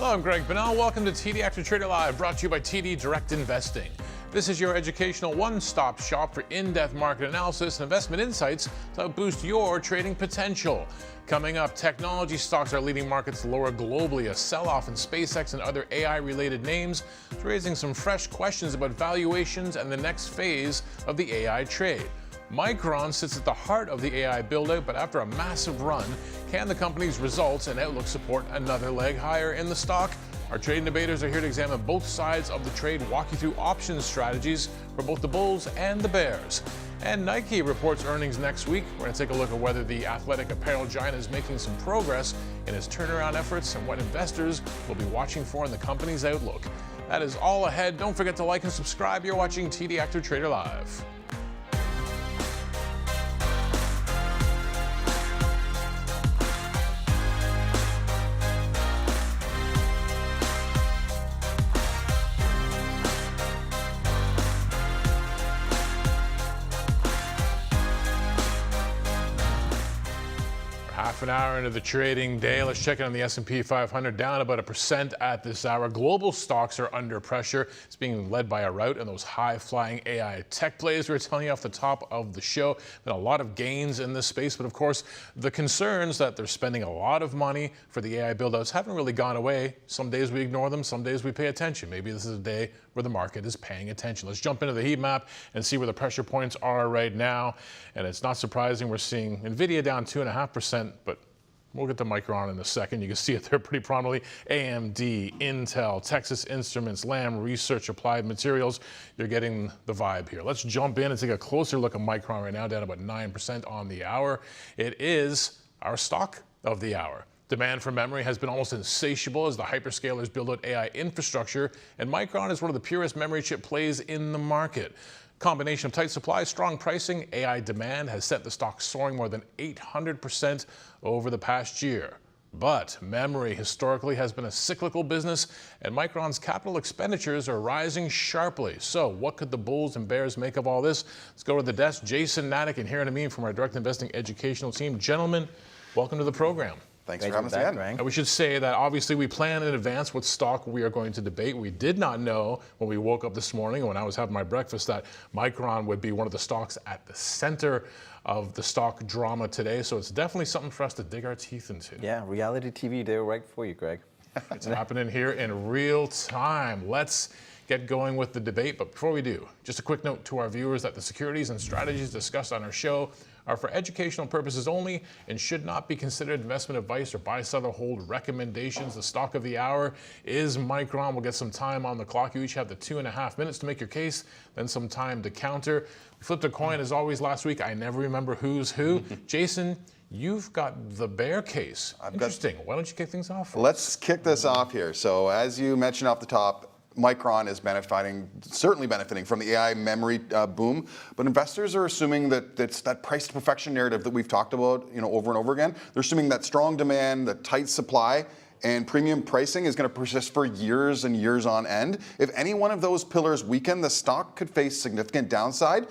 Hello, I'm Greg Bonnell. Welcome to TD Active Trader Live, brought to you by TD Direct Investing. This is your educational one-stop shop for in-depth market analysis and investment insights to help boost your trading potential. Coming up, technology stocks are leading markets lower globally. A sell-off in SpaceX and other AI-related names is raising some fresh questions about valuations and the next phase of the AI trade. Micron sits at the heart of the AI build-out, but after a massive run, can the company's results and outlook support another leg higher in the stock? Our trading debaters are here to examine both sides of the trade, walk you through options strategies for both the bulls and the bears. And Nike reports earnings next week. We're going to take a look at whether the athletic apparel giant is making some progress in its turnaround efforts and what investors will be watching for in the company's outlook. That is all ahead. Don't forget to like and subscribe. You're watching TD Active Trader Live. Half an hour into the trading day, let's check in on the S&P 500, down about 1% at this hour. Global stocks are under pressure. It's being led by a rout in those high-flying AI tech plays we were telling you off the top of the show. Been a lot of gains in this space, but of course, the concerns that they're spending a lot of money for the AI build-outs haven't really gone away. Some days we ignore them, some days we pay attention. Maybe this is a day where the market is paying attention. Let's jump into the heat map and see where the pressure points are right now. And it's not surprising we're seeing NVIDIA down 2.5%, but we'll get to Micron in a second. You can see it there pretty prominently. AMD, Intel, Texas Instruments, Lam Research, Applied Materials. You're getting the vibe here. Let's jump in and take a closer look at Micron right now, down about 9% on the hour. It is our stock of the hour. Demand for memory has been almost insatiable as the hyperscalers build out AI infrastructure, and Micron is one of the purest memory chip plays in the market. Combination of tight supply, strong pricing, AI demand has sent the stock soaring more than 800% over the past year. But memory historically has been a cyclical business, and Micron's capital expenditures are rising sharply. So what could the bulls and bears make of all this? Let's go to the desk. Jason Natick and Hiran Amin from our direct investing educational team. Gentlemen, welcome to the program. Thanks for having us again. And we should say that obviously we plan in advance what stock we are going to debate. We did not know when we woke up this morning when I was having my breakfast that Micron would be one of the stocks at the center of the stock drama today. So it's definitely something for us to dig our teeth into. Yeah, reality TV, they're right for you, Greg. It's happening here in real time. Let's get going with the debate. But before we do, just a quick note to our viewers that the securities and strategies discussed on our show are for educational purposes only and should not be considered investment advice or buy, sell, or hold recommendations. The stock of the hour is Micron. We'll get some time on the clock. You each have the 2.5 minutes to make your case, then some time to counter. We flipped a coin as always last week. I never remember who's who. Jason, you've got the bear case. Interesting. Why don't you kick things off? Let's kick this off here. So as you mentioned off the top, Micron is certainly benefiting from the AI memory boom, but investors are assuming that it's that price to perfection narrative that we've talked about, over and over again. They're assuming that strong demand, the tight supply, and premium pricing is going to persist for years and years on end. If any one of those pillars weaken, the stock could face significant downside,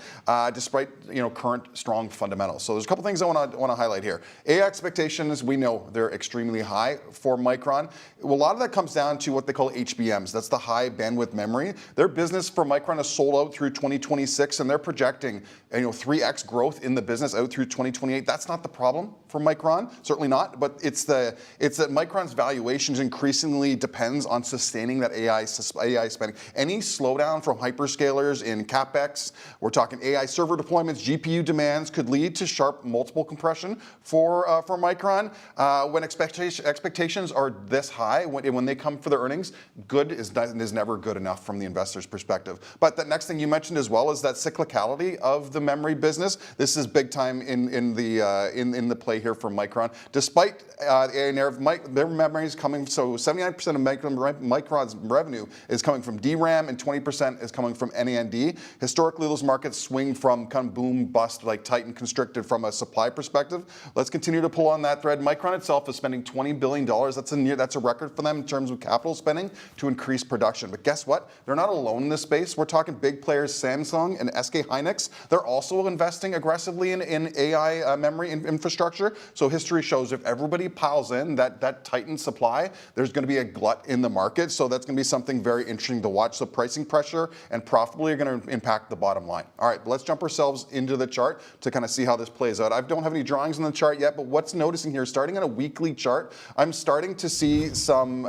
despite current strong fundamentals. So there's a couple things I want to highlight here. AI expectations, we know they're extremely high for Micron. A lot of that comes down to what they call HBMs. That's the high bandwidth memory. Their business for Micron is sold out through 2026, and they're projecting 3x growth in the business out through 2028. That's not the problem for Micron, certainly not. But it's that Micron's valuations increasingly depends on sustaining that AI spending. Any slowdown from hyperscalers in CapEx, we're talking AI server deployments, GPU demands, could lead to sharp multiple compression for Micron. When expectations are this high, when they come for their earnings, good is never good enough from the investor's perspective. But the next thing you mentioned as well is that cyclicality of the memory business. This is big time in the play here for Micron. Despite their memories coming, so 79% of Micron's revenue is coming from DRAM and 20% is coming from NAND. Historically, those markets swing from kind of boom, bust, like tight and constricted from a supply perspective. Let's continue to pull on that thread. Micron itself is spending $20 billion. That's a record for them in terms of capital spending to increase production. But guess what? They're not alone in this space. We're talking big players, Samsung and SK Hynix. They're also investing aggressively in AI memory infrastructure. So history shows if everybody piles in, that tightened supply supply, there's going to be a glut in the market. So that's going to be something very interesting to watch. So pricing pressure and profitably are going to impact the bottom line. All right, let's jump ourselves into the chart to kind of see how this plays out. I don't have any drawings on the chart yet, but what's noticing here, starting on a weekly chart, I'm starting to see some,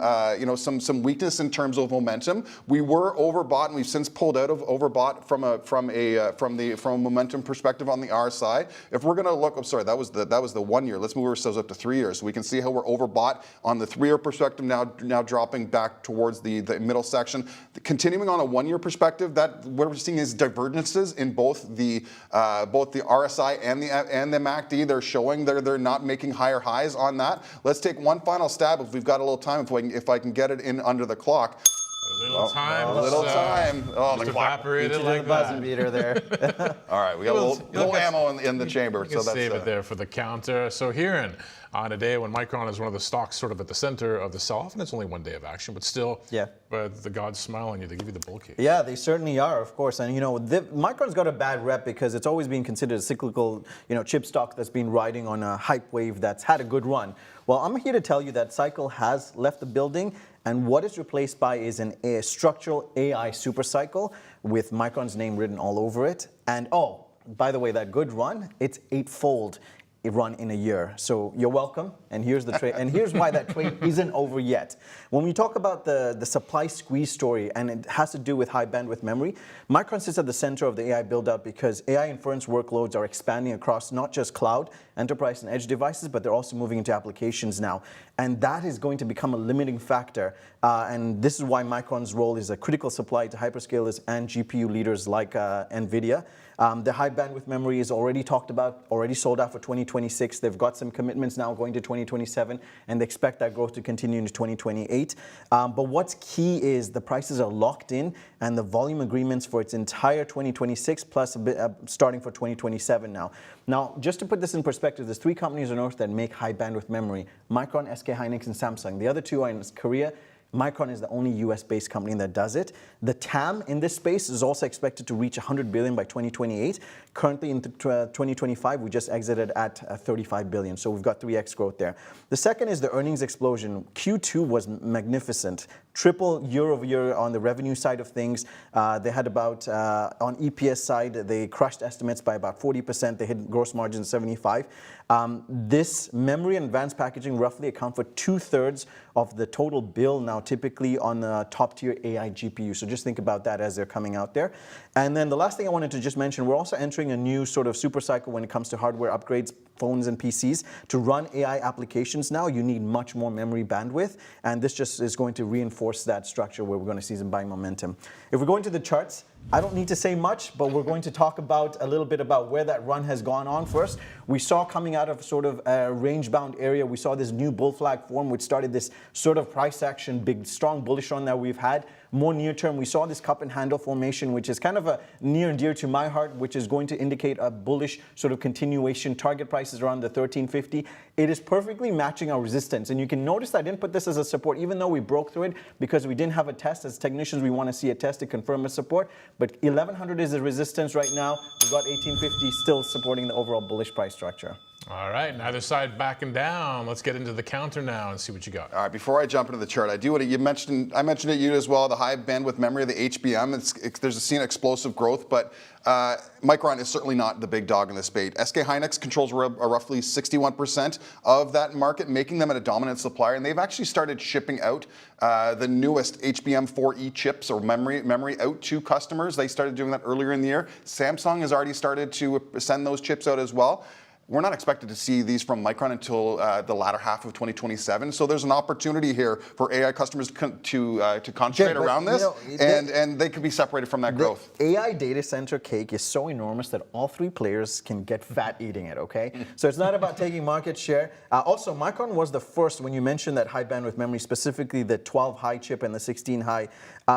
some weakness in terms of momentum. We were overbought, and we've since pulled out of overbought from a momentum perspective on the RSI. If we're going to look, I'm sorry, that was the 1 year. Let's move ourselves up to 3 years, so we can see how we're overbought on the 3 year perspective. Now dropping back towards the middle section. Continuing on a 1 year perspective, that what we're seeing is divergences in both the RSI and the MACD. They're showing they're not making higher highs on that. Let's take one final stab if we've got a little time. If I can get it in under the clock. A little time. A little time. Oh, Just the clock. evaporated like buzzer that. beater there. All right, we got a little ammo in the chamber. You can save it there for the counter. So here on a day when Micron is one of the stocks sort of at the center of the sell-off, and it's only 1 day of action, but still, but the gods smile on you. They give you the bull case. Yeah, they certainly are, of course. And Micron's got a bad rep because it's always been considered a cyclical, chip stock that's been riding on a hype wave that's had a good run. Well, I'm here to tell you that cycle has left the building, and what it's replaced by is a structural AI super cycle with Micron's name written all over it. And oh, by the way, that good run, it's 8-fold. Run in a year. So you're welcome. And here's the trade. And here's why that trade isn't over yet. When we talk about the supply squeeze story, and it has to do with high bandwidth memory, Micron sits at the center of the AI build-out because AI inference workloads are expanding across not just cloud, enterprise, and edge devices, but they're also moving into applications now. And that is going to become a limiting factor. And this is why Micron's role is a critical supply to hyperscalers and GPU leaders like NVIDIA. The high bandwidth memory is already talked about, already sold out for 2026. They've got some commitments now going to 2027, and they expect that growth to continue into 2028. But what's key is the prices are locked in, and the volume agreements for its entire 2026 plus a bit, starting for 2027 now. Now, just to put this in perspective, there's 3 companies on earth that make high bandwidth memory: Micron, SK Hynix, and Samsung. The other 2 are in Korea. Micron is the only US-based company that does it. The TAM in this space is also expected to reach $100 billion by 2028. Currently in 2025, we just exited at $35 billion, so we've got 3x growth there. The second is the earnings explosion. Q2 was magnificent. Triple year over year on the revenue side of things. They had about, on EPS side, they crushed estimates by about 40%. They hit gross margins 75. This memory and advanced packaging roughly account for 2/3 of the total bill now, typically on the top tier AI GPU. So just think about that as they're coming out there. And then the last thing I wanted to just mention, we're also entering a new sort of super cycle when it comes to hardware upgrades, phones and PCs. To run AI applications now, you need much more memory bandwidth, and this just is going to reinforce that structure where we're going to see some buying momentum. If we go into the charts, I don't need to say much, but we're going to talk about a little bit about where that run has gone on first. We saw coming out of sort of a range-bound area, we saw this new bull flag form, which started this sort of price action, big, strong bullish run that we've had. More near term, we saw this cup and handle formation, which is kind of a near and dear to my heart, which is going to indicate a bullish sort of continuation. Target price is around the 1350. It is perfectly matching our resistance. And you can notice I didn't put this as a support, even though we broke through it, because we didn't have a test. As technicians, we want to see a test to confirm a support. But 1100 is the resistance right now. We've got 1850 still supporting the overall bullish price structure. All right, neither side backing down. Let's get into the counter now and see what you got. All right, before I jump into the chart, I do want to, I mentioned it you as well, the high bandwidth memory, the HBM, there's seen explosive growth, but Micron is certainly not the big dog in this space. SK Hynix controls roughly 61% of that market, making them a dominant supplier, and they've actually started shipping out the newest HBM4E chips or memory out to customers. They started doing that earlier in the year. Samsung has already started to send those chips out as well. We're not expected to see these from Micron until the latter half of 2027. So there's an opportunity here for AI customers to concentrate around this, and they could be separated from that growth. AI data center cake is so enormous that all 3 players can get fat eating it, okay? So it's not about taking market share. Also, Micron was the first, when you mentioned that high bandwidth memory, specifically the 12 high chip and the 16 high,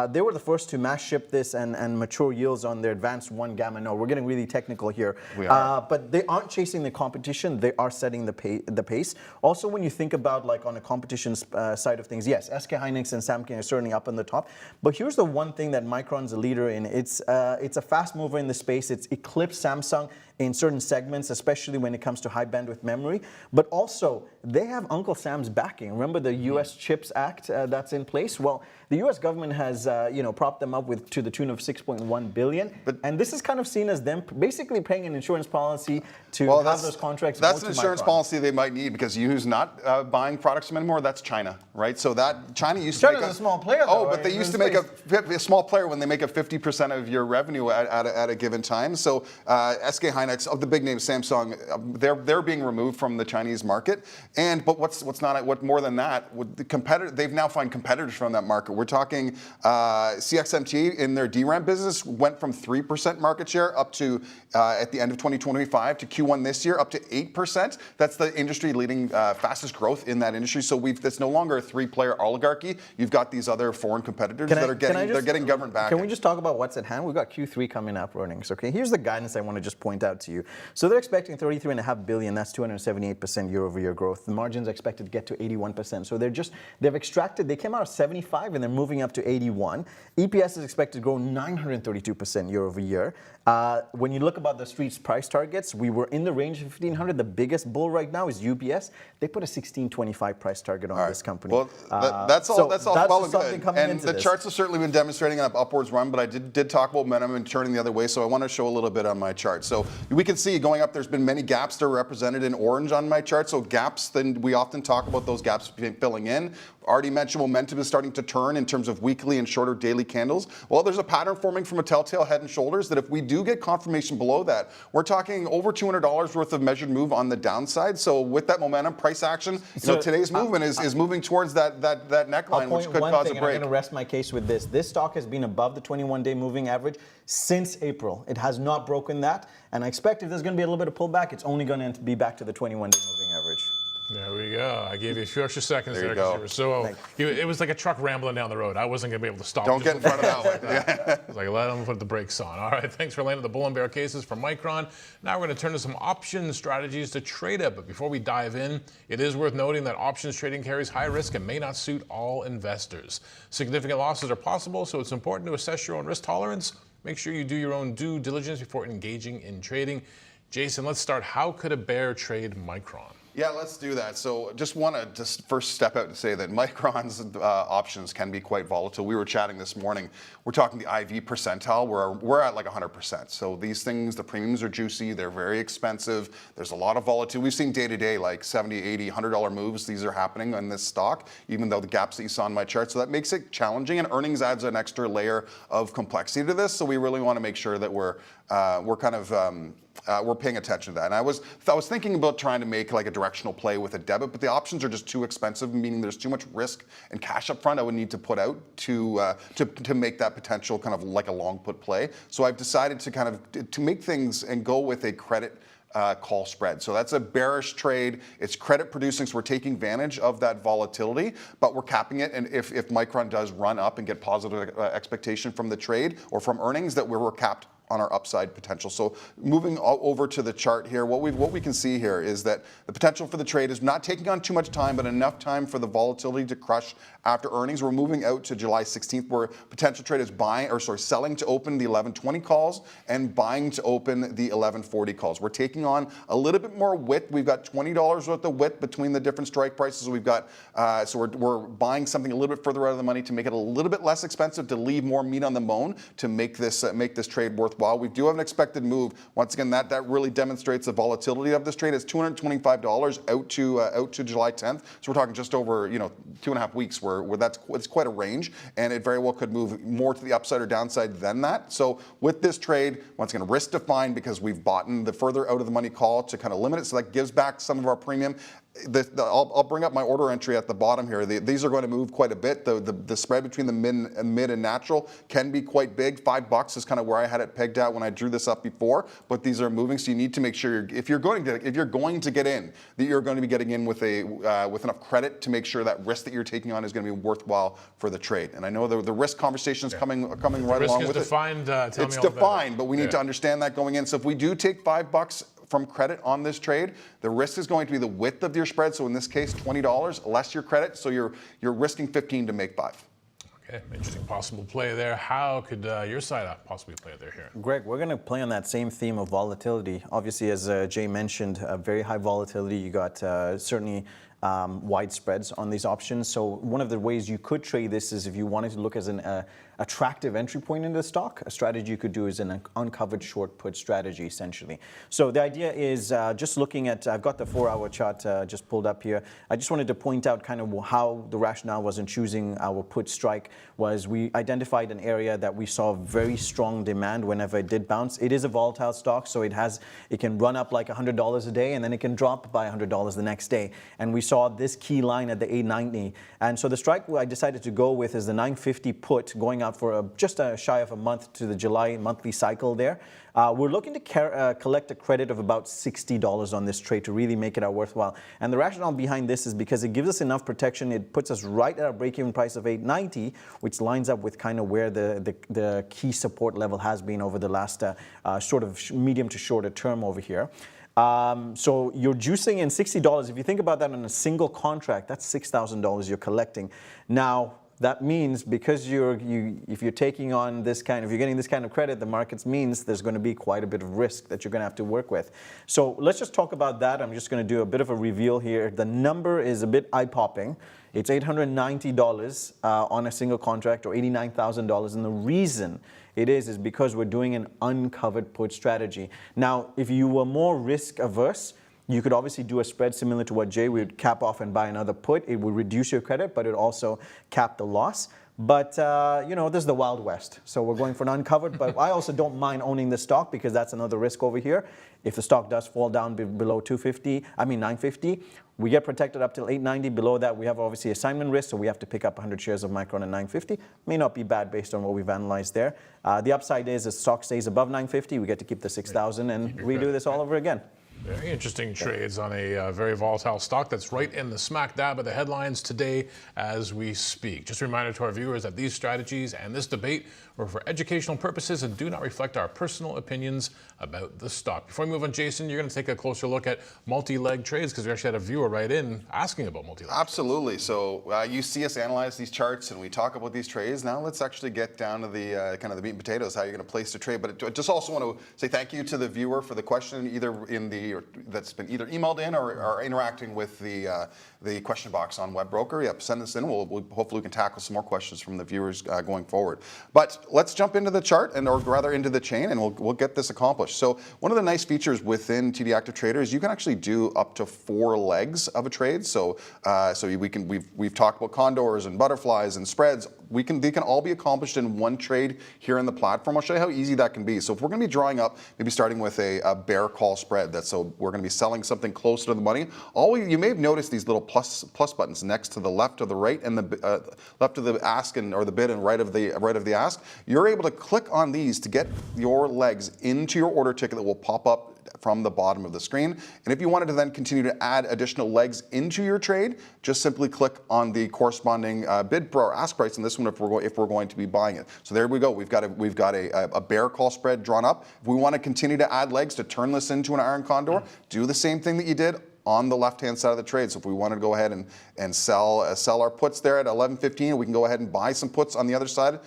they were the first to mass ship this and mature yields on their advanced 1 gamma node. We're getting really technical here. We are. But they aren't chasing the competition, they are setting the pace. Also, when you think about like on a competition side of things, yes, SK Hynix and Samsung are certainly up on the top. But here's the one thing that Micron's a leader in. It's a fast mover in the space. It's eclipsed Samsung in certain segments, especially when it comes to high bandwidth memory. But also, they have Uncle Sam's backing. Remember the U.S. CHIPS Act that's in place? Well, the U.S. government has propped them up to the tune of $6.1 billion. And this is kind of seen as them basically paying an insurance policy to have those contracts. That's an insurance policy they might need, because who's not buying products from anymore? That's China, right? So that China used to make a small player. Oh, but they used to make a small player when they make a 50% of your revenue at a given time. So SK Hynix, of the big names, Samsung, they're being removed from the Chinese market. But what more than that? They've now found competitors from that market. We're talking CXMT in their DRAM business went from 3% market share up to at the end of 2025 to Q1 this year up to 8%. That's the industry-leading fastest growth in that industry. So it's no longer a three-player oligarchy. You've got these other foreign competitors that are getting government back. Can we just talk about what's at hand? We've got Q3 coming up earnings. Okay, here's the guidance I want to just point out to you. So they're expecting $33.5 billion. That's 278% year-over-year growth. The margins are expected to get to 81%. So they've extracted. They came out of 75 and they're moving up to 81. EPS is expected to grow 932% year-over-year. When you look about the street's price targets, we were in the range of 1,500. The biggest bull right now is UBS. They put a 1,625 price target on this company. Well, that's all well and good. And the charts have certainly been demonstrating an upwards run, but I did talk about momentum and turning the other way, so I want to show a little bit on my chart. So we can see going up, there's been many gaps that are represented in orange on my chart. So gaps, then we often talk about those gaps filling in. Already mentioned momentum is starting to turn in terms of weekly and shorter daily candles. Well, there's a pattern forming from a telltale head and shoulders that if we do get confirmation below that, we're talking over $200 worth of measured move on the downside. So with that momentum, price action, today's movement is moving towards that neckline, which could cause a break. I'm going to rest my case with this. This stock has been above the 21-day moving average since April. It has not broken that, and I expect if there's going to be a little bit of pullback, it's only going to be back to the 21-day moving average. There we go. I gave you a few extra seconds there. You go. It was like a truck rambling down the road. I wasn't going to be able to stop. Don't get in front of that one. Yeah. I was like, let them put the brakes on. All right, thanks for laying out the bull and bear cases for Micron. Now we're going to turn to some option strategies to trade it. But before we dive in, it is worth noting that options trading carries high risk and may not suit all investors. Significant losses are possible, so it's important to assess your own risk tolerance. Make sure you do your own due diligence before engaging in trading. Jason, let's start. How could a bear trade Micron? Yeah, let's do that. So just want to first step out and say that Micron's options can be quite volatile. We were chatting this morning. We're talking the IV percentile. We're at like 100%. So these things, the premiums are juicy. They're very expensive. There's a lot of volatility. We've seen day to day like $70, $80, $100 moves. These are happening in this stock, even though the gaps that you saw on my chart. So that makes it challenging, and earnings adds an extra layer of complexity to this. So we really want to make sure that we're paying attention to that. And I was thinking about trying to make like a directional play with a debit, but the options are just too expensive, meaning there's too much risk and cash up front I would need to put out to make that potential kind of like a long put play. So I've decided to make things and go with a credit call spread. So that's a bearish trade. It's credit producing, so we're taking advantage of that volatility, but we're capping it. And if Micron does run up and get positive expectation from the trade or from earnings, that we're capped on our upside potential. So moving over to the chart here, what we can see here is that the potential for the trade is not taking on too much time, but enough time for the volatility to crush after earnings. We're moving out to July 16th, where potential trade is selling to open the 1120 calls and buying to open the 1140 calls. We're taking on a little bit more width. We've got $20 worth of width between the different strike prices. We've got we're buying something a little bit further out of the money to make it a little bit less expensive, to leave more meat on the bone, to make this trade worthwhile. We do have an expected move. Once again, that really demonstrates the volatility of this trade. It's $225 out to July 10th. So we're talking just over 2.5 weeks where it's quite a range, and it very well could move more to the upside or downside than that. So with this trade, once again, risk defined because we've bought the further out of the money call to kind of limit it. So that gives back some of our premium. I'll bring up my order entry at the bottom here. These are going to move quite a bit. The spread between the mid and natural can be quite big. $5 is kind of where I had it pegged out when I drew this up before. But these are moving, so you need to make sure if you're going to get in, that you're going to be getting in with enough credit to make sure that risk that you're taking on is going to be worthwhile for the trade. And I know the risk conversation is coming right along with it. Risk is defined. It's defined, but we need to understand that going in. So if we do take $5 from credit on this trade. The risk is going to be the width of your spread. So in this case, $20 less your credit. So you're risking 15 to make 5. Okay, interesting possible play there. How could your side possibly play there here? Greg, we're going to play on that same theme of volatility. Obviously, as Jay mentioned, very high volatility. You got certainly wide spreads on these options. So one of the ways you could trade this is if you wanted to look as an attractive entry point into the stock, a strategy you could do is an uncovered short put strategy, essentially. So the idea is just looking at, I've got the 4-hour chart just pulled up here. I just wanted to point out kind of how the rationale was in choosing our put strike was we identified an area that we saw very strong demand whenever it did bounce. It is a volatile stock, so it can run up like $100 a day and then it can drop by $100 the next day. And we saw this key line at the 890. And so the strike I decided to go with is the 950 put going out for just shy of a month to the July monthly cycle there. We're looking to collect a credit of about $60 on this trade to really make it worthwhile. And the rationale behind this is because it gives us enough protection. It puts us right at our break-even price of $890, which lines up with kind of where the key support level has been over the last sort of medium to shorter term over here. So you're juicing in $60. If you think about that on a single contract, that's $6,000 you're collecting. Now, that means because if you're taking on this kind, if you're getting this kind of credit, the markets means there's going to be quite a bit of risk that you're going to have to work with. So let's just talk about that. I'm just going to do a bit of a reveal here. The number is a bit eye-popping. It's $890 on a single contract, or $89,000, and the reason it is because we're doing an uncovered put strategy. Now, if you were more risk averse, you could obviously do a spread similar to what Jay would cap off and buy another put. It would reduce your credit, but it also cap the loss. But, you know, this is the Wild West. So we're going for an uncovered, but I also don't mind owning the stock because that's another risk over here. If the stock does fall down below 950, we get protected up till 890. Below that, we have obviously assignment risk, so we have to pick up 100 shares of Micron at 950. May not be bad based on what we've analyzed there. The upside is the stock stays above 950, we get to keep the 6,000 and redo this all over again. Very interesting trades on a very volatile stock that's right in the smack dab of the headlines today as we speak. Just a reminder to our viewers that these strategies and this debate were for educational purposes and do not reflect our personal opinions about the stock. Before we move on, Jason, you're going to take a closer look at multi-leg trades because we actually had a viewer write in asking about multi-leg. Absolutely. So you see us analyze these charts and we talk about these trades. Now let's actually get down to the kind of the meat and potatoes, how you're going to place the trade. But I just also want to say thank you to the viewer for the question, either in the that's been either emailed in or interacting with the question box on WebBroker. Yep, send this in. We'll hopefully we can tackle some more questions from the viewers going forward. But let's jump into the chart, or rather into the chain, and we'll get this accomplished. So one of the nice features within TD Active Trader is you can actually do up to 4 legs of a trade. So we've talked about condors and butterflies and spreads. They can all be accomplished in one trade here in the platform. I'll show you how easy that can be. So if we're going to be drawing up, maybe starting with a bear call spread, so we're going to be selling something close to the money. You may have noticed these little plus buttons next to the left or the right, and the left of the ask or the bid and right of the ask. You're able to click on these to get your legs into your order ticket that will pop up from the bottom of the screen. And if you wanted to then continue to add additional legs into your trade, just simply click on the corresponding bid or ask price in this one if we're going to be buying it. So there we go. We've got a bear call spread drawn up. If we want to continue to add legs to turn this into an iron condor, do the same thing that you did on the left-hand side of the trade. So if we wanted to go ahead and sell our puts there at 11.15, we can go ahead and buy some puts on the other side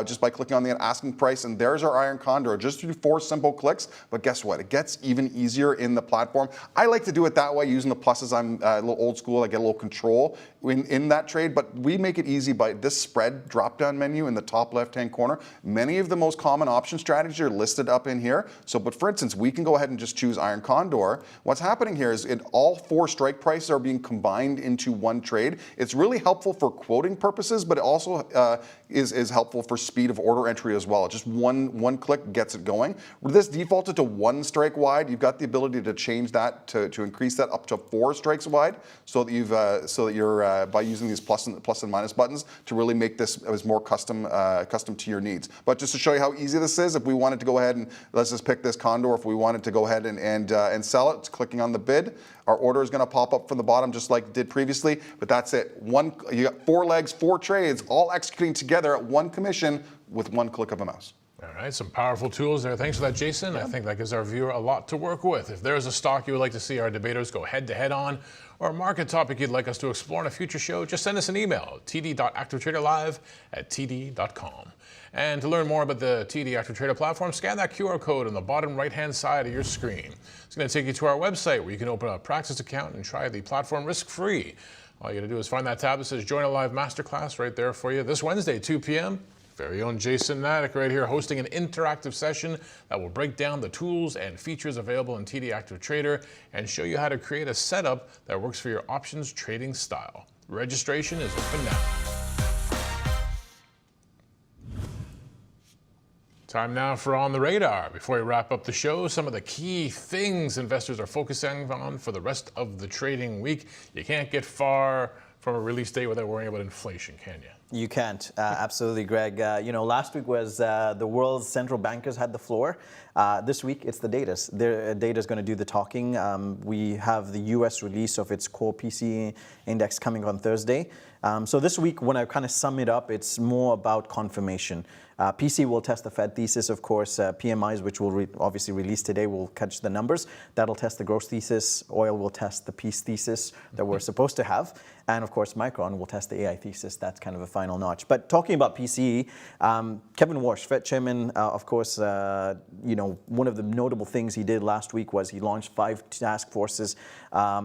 just by clicking on the asking price. And there's our iron condor, just through 4 simple clicks. But guess what? It gets even easier in the platform. I like to do it that way using the pluses. I'm a little old school. I get a little control in that trade. But we make it easy by this spread drop-down menu in the top left-hand corner. Many of the most common option strategies are listed up in here. But for instance, we can go ahead and just choose iron condor. What's happening here is all 4 strike prices are being combined into one trade. It's really helpful for quoting purposes, but it also is helpful for speed of order entry as well. Just one click gets it going. With this defaulted to 1 strike wide, you've got the ability to change that to increase that up to 4 strikes wide, so that you're by using these plus and minus buttons to really make this as more custom to your needs. But just to show you how easy this is, if we wanted to go ahead and let's just pick this condor, if we wanted to go ahead and sell it, it's clicking on the bid. Our order is going to pop up from the bottom just like it did previously, but that's it. You got 4 legs, 4 trades, all executing together at 1 commission with 1 click of a mouse. All right, some powerful tools there. Thanks for that, Jason. I think that gives our viewer a lot to work with. If there's a stock you would like to see our debaters go head-to-head on, or a market topic you'd like us to explore in a future show, just send us an email, td.activetraderlive@td.com. And to learn more about the TD Active Trader platform, scan that QR code on the bottom right-hand side of your screen. It's going to take you to our website where you can open a Praxis account and try the platform risk-free. All you got to do is find that tab that says Join a Live Masterclass right there for you this Wednesday, 2 p.m. Very own Jason Natick right here hosting an interactive session that will break down the tools and features available in TD Active Trader and show you how to create a setup that works for your options trading style. Registration is open now. Time now for On the Radar. Before we wrap up the show, some of the key things investors are focusing on for the rest of the trading week. You can't get far from a release date without worrying about inflation, can you? You can't. Absolutely, Greg. Last week was the world's central bankers had the floor. This week, it's the data. Their data is going to do the talking. We have the U.S. release of its core PCE index coming on Thursday. So this week, when I kind of sum it up, it's more about confirmation. PC will test the Fed thesis, of course. PMIs, which will obviously release today, will catch the numbers. That'll test the growth thesis. Oil will test the peace thesis that we're supposed to have. And of course, Micron will test the AI thesis. That's kind of a final notch. But talking about PCE, Kevin Warsh, Fed chairman, of course, one of the notable things he did last week was he launched 5 task forces,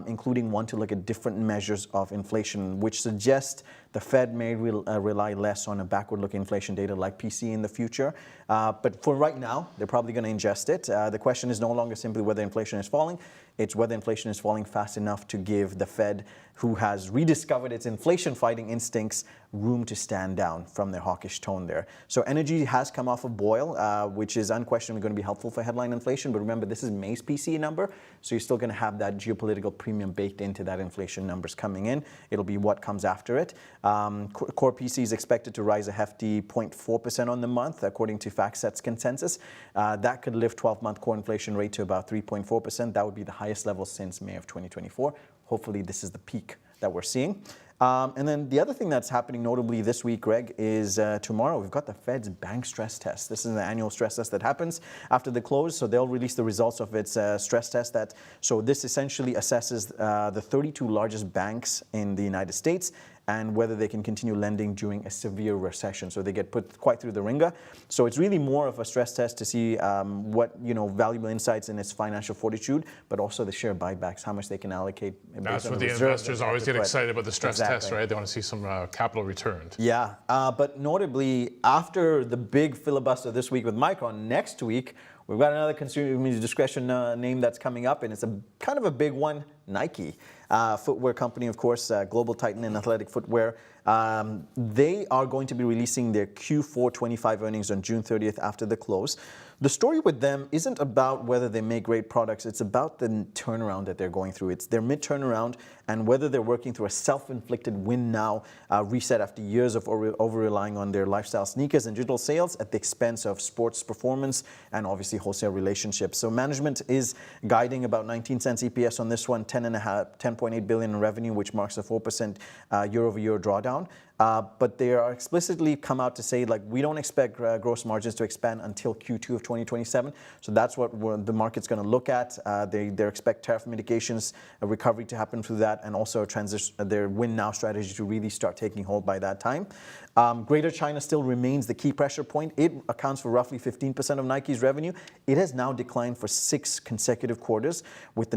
including one to look at different measures of inflation, which suggests the Fed may rely less on a backward-looking inflation data like PCE in the future. But for right now, they're probably going to ingest it. The question is no longer simply whether inflation is falling. It's whether inflation is falling fast enough to give the Fed, who has rediscovered its inflation-fighting instincts, room to stand down from their hawkish tone there. So energy has come off a boil, which is unquestionably going to be helpful for headline inflation. But remember, this is May's PCE number, so you're still going to have that geopolitical premium baked into that inflation numbers coming in. It'll be what comes after it. Core PCE is expected to rise a hefty 0.4% on the month, according to FactSet's consensus. That could lift 12-month core inflation rate to about 3.4%. That would be the highest level since May of 2024. Hopefully, this is the peak that we're seeing. And then the other thing that's happening notably this week, Greg, is tomorrow we've got the Fed's bank stress test. This is the annual stress test that happens after the close. So they'll release the results of its stress test. So this essentially assesses the 32 largest banks in the United States and whether they can continue lending during a severe recession. So they get put quite through the ringer. So it's really more of a stress test to see what valuable insights in its financial fortitude, but also the share buybacks, how much they can allocate. That's what the investors always get excited about the stress test, right? They want to see some capital returned. Yeah, but notably, after the big filibuster this week with Micron, next week, we've got another consumer discretion name that's coming up, and it's a kind of a big one, Nike. Footwear company, of course, global titan in athletic footwear. They are going to be releasing their Q4 25 earnings on June 30th after the close. The story with them isn't about whether they make great products. It's about the turnaround that they're going through. It's their mid-turnaround and whether they're working through a self-inflicted win now reset after years of over-relying on their lifestyle sneakers and digital sales at the expense of sports performance and obviously wholesale relationships. So management is guiding about 19 cents EPS on this one, 10.8 billion in revenue, which marks a 4% year-over-year drawdown. But they are explicitly come out to say, like, we don't expect gross margins to expand until Q2 of 2027. So that's what the market's going to look at. They expect tariff mitigations, a recovery to happen through that, and also their win now strategy to really start taking hold by that time. Greater China still remains the key pressure point. It accounts for roughly 15% of Nike's revenue. It has now declined for 6 consecutive quarters, with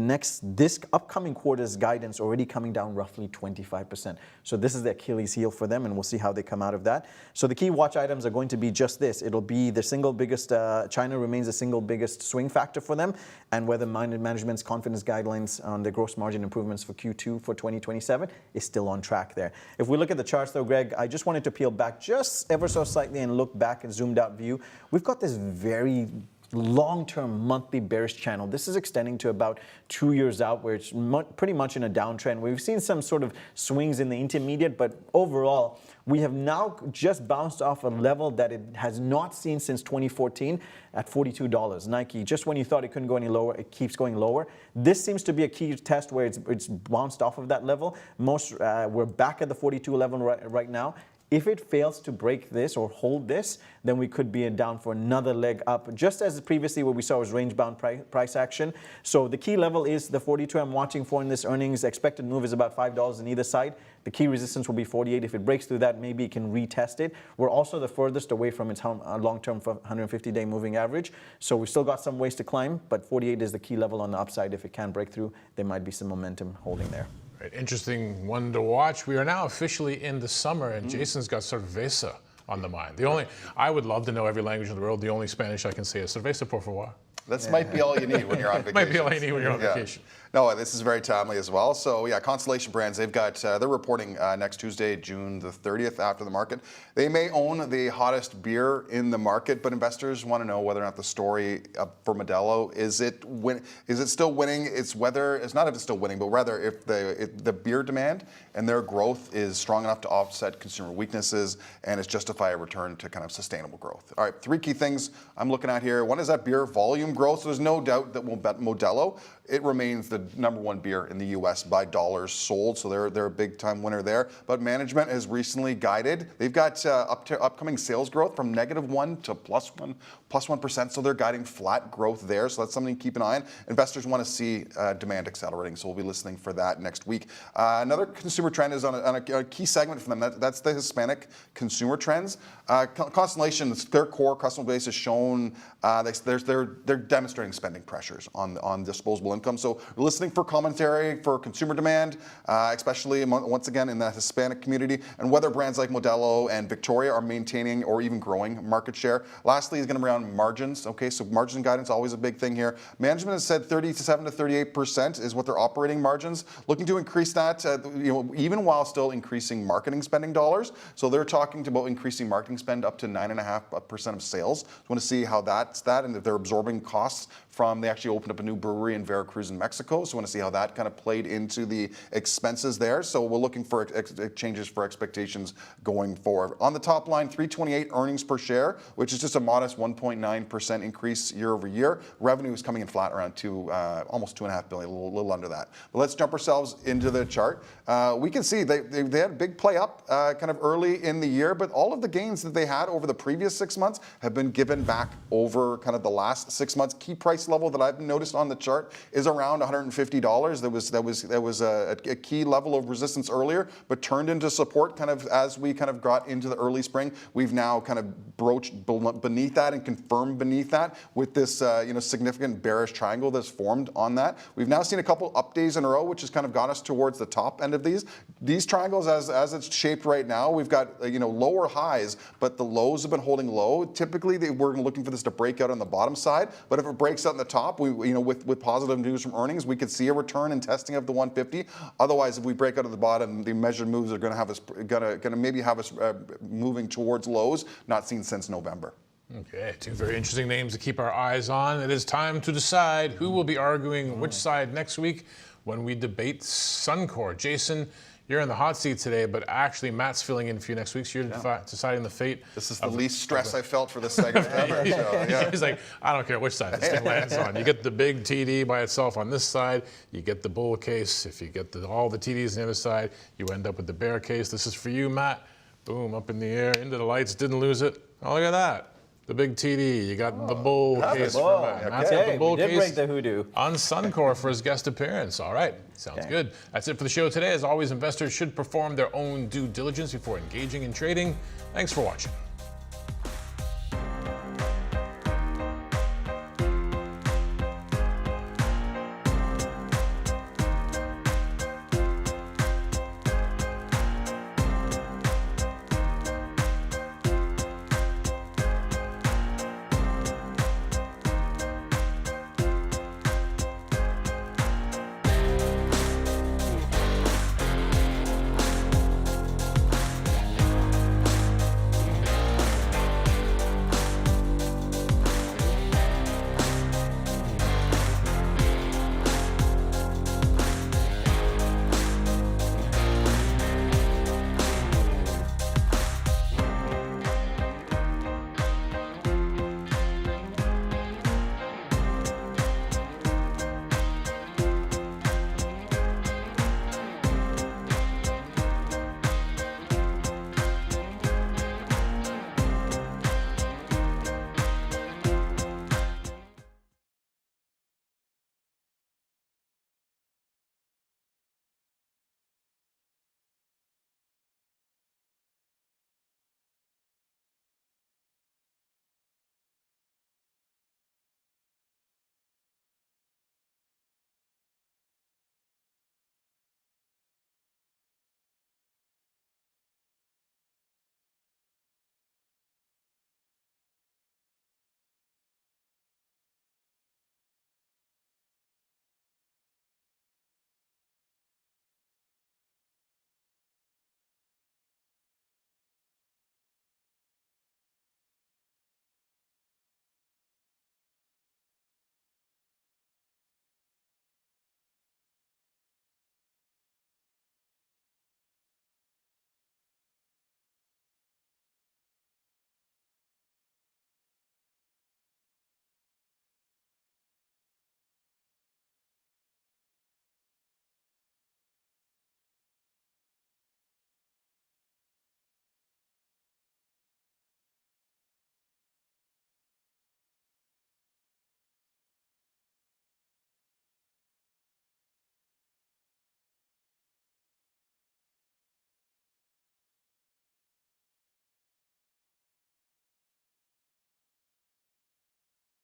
this upcoming quarter's guidance already coming down roughly 25%. So this is the Achilles heel for them, and we'll see how they come out of that. So the key watch items are going to be just this. It'll be the single biggest, China remains the single biggest swing factor for them, and whether management's confidence guidelines on the gross margin improvements for Q2 for 2027 is still on track there. If we look at the charts though, Greg, I just wanted to peel back just ever so slightly and look back and zoomed out view. We've got this very long-term monthly bearish channel. This is extending to about 2 years out, where it's pretty much in a downtrend. We've seen some sort of swings in the intermediate, but overall, we have now just bounced off a level that it has not seen since 2014 at $42. Nike, just when you thought it couldn't go any lower, it keeps going lower. This seems to be a key test where it's bounced off of that level. We're back at the 42 level right now. If it fails to break this or hold this, then we could be down for another leg up, just as previously what we saw was range-bound price action. So the key level is the 42 I'm watching for in this earnings. Expected move is about $5 on either side. The key resistance will be 48. If it breaks through that, maybe it can retest it. We're also the furthest away from its long-term 150-day moving average. So we've still got some ways to climb, but 48 is the key level on the upside. If it can break through, there might be some momentum holding there. Right, interesting one to watch. We are now officially in the summer, and Jason's got cerveza on the mind. I would love to know every language in the world. The only Spanish I can say is cerveza, por favor. This might be all you need when you're on vacation. Might be all you need when you're on vacation. No, this is very timely as well. So yeah, Constellation Brands, they're reporting next Tuesday, June the 30th after the market. They may own the hottest beer in the market, but investors want to know whether or not the story for Modelo, is it still winning? It's not if it's still winning, but rather if the beer demand and their growth is strong enough to offset consumer weaknesses and it's justify a return to kind of sustainable growth. All right, 3 key things I'm looking at here. One is that beer volume growth. So there's no doubt that Modelo, it remains the #1 beer in the U.S. by dollars sold, so they're a big-time winner there. But management has recently guided. They've got upcoming sales growth from -1% to +1%, so they're guiding flat growth there. So that's something to keep an eye on. Investors want to see demand accelerating, so we'll be listening for that next week. Another consumer trend is on a key segment for them. That's the Hispanic consumer trends. Constellation, their core customer base has shown they're demonstrating spending pressures on disposable income. So we're listening for commentary for consumer demand, especially once again in the Hispanic community, and whether brands like Modelo and Victoria are maintaining or even growing market share. Lastly is going to be around margins. Okay, so margin guidance always a big thing here. Management has said 37 to 38% is what their operating margins. Looking to increase that, even while still increasing marketing spending dollars. So they're talking about increasing marketing spend up to 9.5% of sales. So want to see how that's and if they're absorbing costs from, they actually opened up a new brewery in Veracruz in Mexico. So want to see how that kind of played into the expenses there. So we're looking for changes for expectations going forward. On the top line, $3.28 earnings per share, which is just a modest 1.9% increase year over year. Revenue is coming in flat around almost $2.5 billion, a little under that. But let's jump ourselves into the chart. We can see they had a big play up kind of early in the year, but all of the gains that they had over the previous 6 months have been given back over kind of the last 6 months. Key price level that I've noticed on the chart is around $150. That was a key level of resistance earlier, but turned into support kind of as we kind of got into the early spring. We've now kind of broached beneath that and confirmed beneath that with this significant bearish triangle that's formed on that. We've now seen a couple up days in a row, which has kind of got us towards the top end of these triangles as it's shaped right now. We've got lower highs, but the lows have been holding low. Typically, we're looking for this to break out on the bottom side, but if it breaks out on the top, with positive news from earnings, we could see a return in testing of the 150. Otherwise, if we break out of the bottom, the measured moves are going to maybe have us moving towards lows not seen since November. Okay, 2 very interesting names to keep our eyes on. It is time to decide who will be arguing which side next week when we debate Suncor. Jason, you're in the hot seat today, but actually Matt's filling in for you next week, so you're deciding the fate. This is the least stress I felt for this segment ever. So, yeah. He's like, I don't care which side this thing lands on. You get the big TD by itself on this side, you get the bull case. If you get all the TDs on the other side, you end up with the bear case. This is for you, Matt. Boom, up in the air, into the lights, didn't lose it. Oh, look at that. The big TD. You got the bull case for Matt. Matt's got the bull case break the hoodoo on Suncor for his guest appearance. All right, sounds good. That's it for the show today. As always, investors should perform their own due diligence before engaging in trading. Thanks for watching.